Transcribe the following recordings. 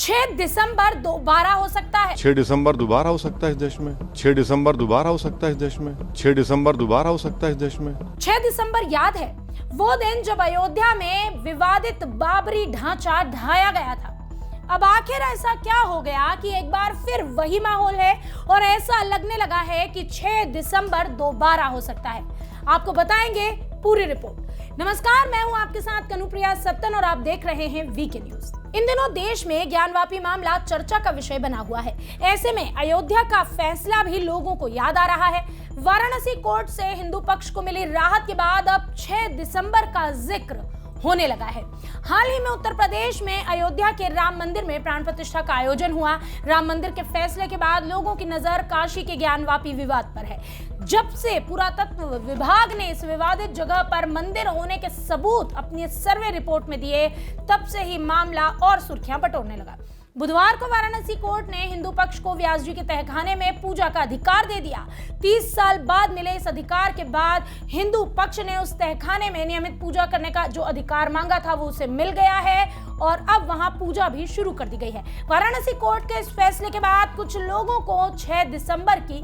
6 दिसंबर दोबारा हो सकता है। 6 दिसंबर दोबारा हो सकता है इस देश में। 6 दिसंबर दोबारा हो सकता है इस देश में। 6 दिसंबर दोबारा हो सकता है इस देश में। 6 दिसंबर याद है वो दिन जब अयोध्या में विवादित बाबरी ढांचा ढाया गया था। अब आखिर ऐसा क्या हो गया कि एक बार फिर वही माहौल है और ऐसा लगने लगा है कि 6 दिसंबर दोबारा हो सकता है। आपको बताएंगे पूरी रिपोर्ट। नमस्कार, मैं हूं आपके साथ कनुप्रिया सत्तन और आप देख रहे हैं वीके न्यूज। इन दिनों देश में ज्ञानवापी मामला चर्चा का विषय बना हुआ है। ऐसे में अयोध्या का फैसला भी लोगों को याद आ रहा है। वाराणसी कोर्ट से हिंदू पक्ष को मिली राहत के बाद अब 6 दिसंबर का जिक्र होने लगा है। हाल ही में उत्तर प्रदेश में अयोध्या के राम मंदिर में प्राण प्रतिष्ठा का आयोजन हुआ। राम मंदिर के फैसले के बाद लोगों की नजर काशी के ज्ञानवापी विवाद पर है। जब से पुरातत्व विभाग ने इस विवादित जगह पर मंदिर होने के सबूत अपनी सर्वे रिपोर्ट में दिए, तब से ही मामला और सुर्खियां बटोरने लगा। बुधवार को वाराणसी कोर्ट ने हिंदू पक्ष को व्यास जी के तहखाने में पूजा का अधिकार दे दिया। 30 साल बाद मिले इस अधिकार के बाद हिंदू पक्ष ने उस तहखाने में नियमित पूजा करने का जो अधिकार मांगा था वो उसे मिल गया है और अब वहां पूजा भी शुरू कर दी गई है। वाराणसी कोर्ट के इस फैसले के बाद कुछ लोगों को 6 दिसंबर की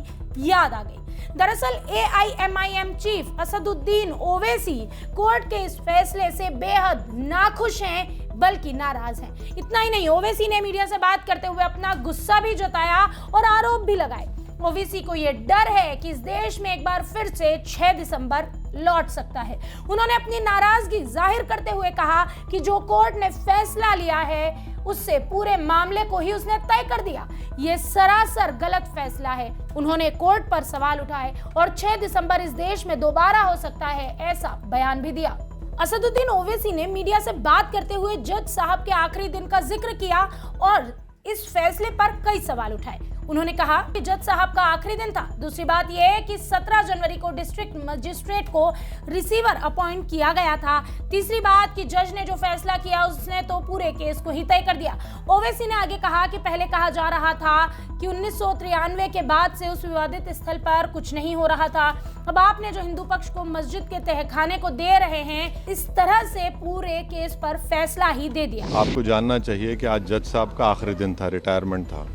याद आ गई। दरअसल AIMIM chief Asaduddin Owaisi court के इस फैसले से बेहद नाखुश हैं, बल्कि नाराज हैं। इतना ही नहीं, ओवैसी ने मीडिया से बात करते हुए अपना गुस्सा भी जताया और आरोप भी लगाए। ओवैसी को यह डर है कि इस देश में एक बार फिर से 6 दिसंबर लौट सकता है। उन्होंने अपनी नाराजगी जाहिर करते हुए कहा कि जो कोर्ट ने फैसला लिया है उससे पूरे मामले को ही उसने तय कर दिया। ये सरासर गलत फैसला है। उन्होंने कोर्ट पर सवाल उठाए और 6 दिसंबर इस देश में दोबारा हो सकता है, ऐसा बयान भी दिया। असदुद्दीन ओवैसी ने मीडिया से बात करते हुए जज साहब के आखिरी दिन का जिक्र किया और इस फैसले पर कई सवाल उठाए। उन्होंने कहा कि जज साहब का आखिरी दिन था। दूसरी बात यह है कि 17 जनवरी को डिस्ट्रिक्ट मजिस्ट्रेट को रिसीवर अपॉइंट किया गया था। तीसरी बात कि जज ने जो फैसला किया उसने तो पूरे केस को ही तय कर दिया। ओवैसी ने आगे कहा कि पहले कहा जा रहा था कि 1993 के बाद से उस विवादित स्थल पर कुछ नहीं हो रहा था। अब आपने जो हिंदू पक्ष को मस्जिद के तहखाने को दे रहे हैं, इस तरह से पूरे केस पर फैसला ही दे दिया। आपको जानना चाहिए कि आज जज साहब का आखिरी दिन था, रिटायरमेंट था।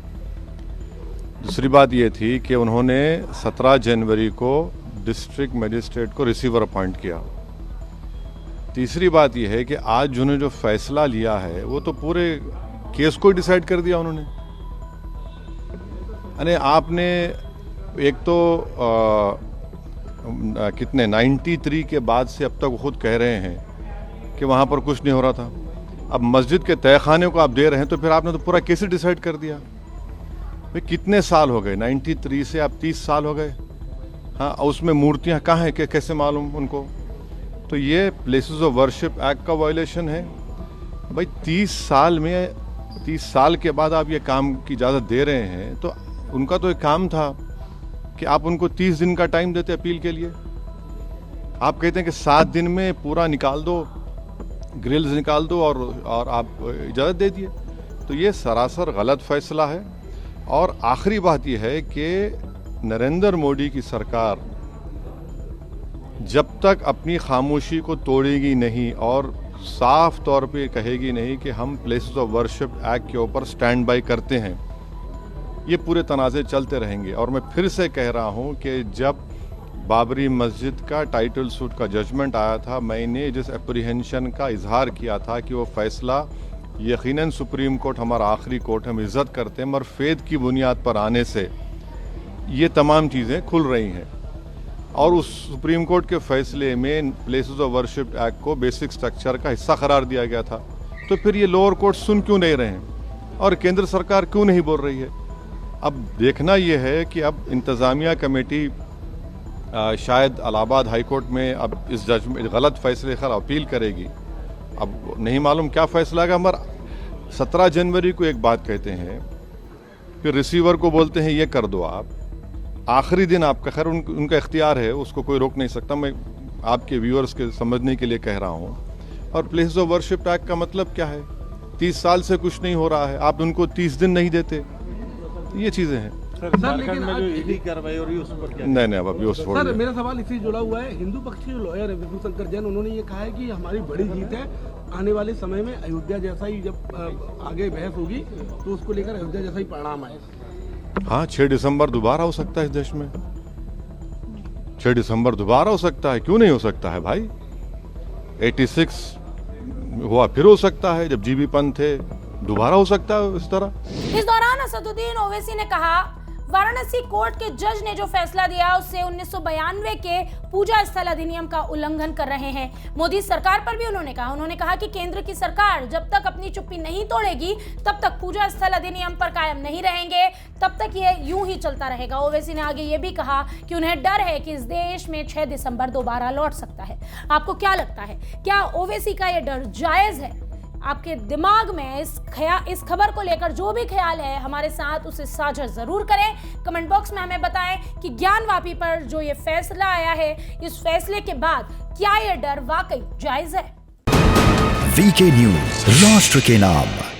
दूसरी बात ये थी कि उन्होंने 17 जनवरी को डिस्ट्रिक्ट मजिस्ट्रेट को रिसीवर अपॉइंट किया। तीसरी बात यह है कि आज जिन्होंने जो फैसला लिया है वो तो पूरे केस को डिसाइड कर दिया उन्होंने। अरे आपने एक तो कितने 93 के बाद से अब तक खुद कह रहे हैं कि वहाँ पर कुछ नहीं हो रहा था। अब मस्जिद के तहखाने को आप दे रहे हैं तो फिर आपने तो पूरा केस ही डिसाइड कर दिया। भाई कितने साल हो गए, 93 से अब 30 साल हो गए। हाँ, उसमें मूर्तियाँ कहाँ हैं कि कैसे मालूम उनको? तो ये प्लेसेस ऑफ वर्शिप एक्ट का वायलेशन है। भाई 30 साल के बाद आप ये काम की इजाज़त दे रहे हैं तो उनका तो एक काम था कि आप उनको 30 दिन का टाइम देते अपील के लिए। आप कहते हैं कि 7 दिन में पूरा निकाल दो, ग्रिल्स निकाल दो और आप इजाज़त दे दिए। तो ये सरासर गलत फैसला है। और आखिरी बात यह है कि नरेंद्र मोदी की सरकार जब तक अपनी खामोशी को तोड़ेगी नहीं और साफ तौर पे कहेगी नहीं कि हम प्लेसेस ऑफ वर्शिप एक्ट के ऊपर स्टैंड बाय करते हैं, ये पूरे तनाज़े चलते रहेंगे। और मैं फिर से कह रहा हूं कि जब बाबरी मस्जिद का टाइटल सूट का जजमेंट आया था, मैंने जिस एप्रीहेंशन का इजहार किया था कि वो फैसला यकीनन सुप्रीम कोर्ट हमारा आखिरी कोर्ट, हम इज़्ज़त करते हैं, मगर फेद की बुनियाद पर आने से ये तमाम चीज़ें खुल रही हैं। और उस सुप्रीम कोर्ट के फैसले में प्लेसेस ऑफ वर्शिप एक्ट को बेसिक स्ट्रक्चर का हिस्सा करार दिया गया था। तो फिर ये लोअर कोर्ट सुन क्यों नहीं रहे हैं और केंद्र सरकार क्यों नहीं बोल रही है? अब देखना ये है कि अब इंतज़ामिया कमेटी शायद इलाहाबाद हाई कोर्ट में अब इस जजमेंट गलत फैसले खिलाफ अपील करेगी। अब नहीं मालूम क्या फैसला है। मगर 17 जनवरी को एक बात कहते हैं, फिर रिसीवर को बोलते हैं ये कर दो आप। आखिरी दिन आपका, खैर उनका इख्तियार है, उसको कोई रोक नहीं सकता। मैं आपके व्यूअर्स के समझने के लिए कह रहा हूँ। और प्लेसेस ऑफ वर्शिप एक्ट का मतलब क्या है? 30 साल से कुछ नहीं हो रहा है, आप उनको 30 दिन नहीं देते। ये चीज़ें हैं। सर झारखंड लेकिन में आज जो ईडी कार्रवाई हो रही है उस पर क्या? नहीं अभी उस सर मेरा सवाल इसी जुड़ा हुआ है। हिंदू पक्ष के लॉयर है विष्णु शंकर जैन, उन्होंने ये कहा है कि हमारी बड़ी जीत है, आने वाले समय में अयोध्या जैसा ही जब आगे बहस होगी तो उसको लेकर अयोध्या जैसा ही परिणाम आएगा। हाँ 6 दिसंबर दोबारा हो सकता है इस देश में, 6 दिसंबर दोबारा हो सकता है, क्यों नहीं हो सकता है भाई। 86 हुआ फिर हो सकता है, जब जीबी पंत थे, दोबारा हो सकता है इस तरह। इस दौरान असदुद्दीन ओवैसी ने कहा वाराणसी कोर्ट के जज ने जो फैसला दिया उससे 1992 के पूजा स्थल अधिनियम का उल्लंघन कर रहे हैं। मोदी सरकार पर भी उन्होंने कहा कि केंद्र की सरकार जब तक अपनी चुप्पी नहीं तोड़ेगी तब तक पूजा स्थल अधिनियम पर कायम नहीं रहेंगे, तब तक ये यूं ही चलता रहेगा। ओवैसी ने आगे ये भी कहा कि उन्हें डर है कि इस देश में 6 दिसंबर दोबारा लौट सकता है। आपको क्या लगता है, क्या ओवैसी का ये डर जायज है? आपके दिमाग में इस खबर को लेकर जो भी ख्याल है हमारे साथ उसे साझा जरूर करें। कमेंट बॉक्स में हमें बताएं कि ज्ञानवापी पर जो ये फैसला आया है, इस फैसले के बाद क्या ये डर वाकई जायज है? वीके न्यूज, राष्ट्र के नाम।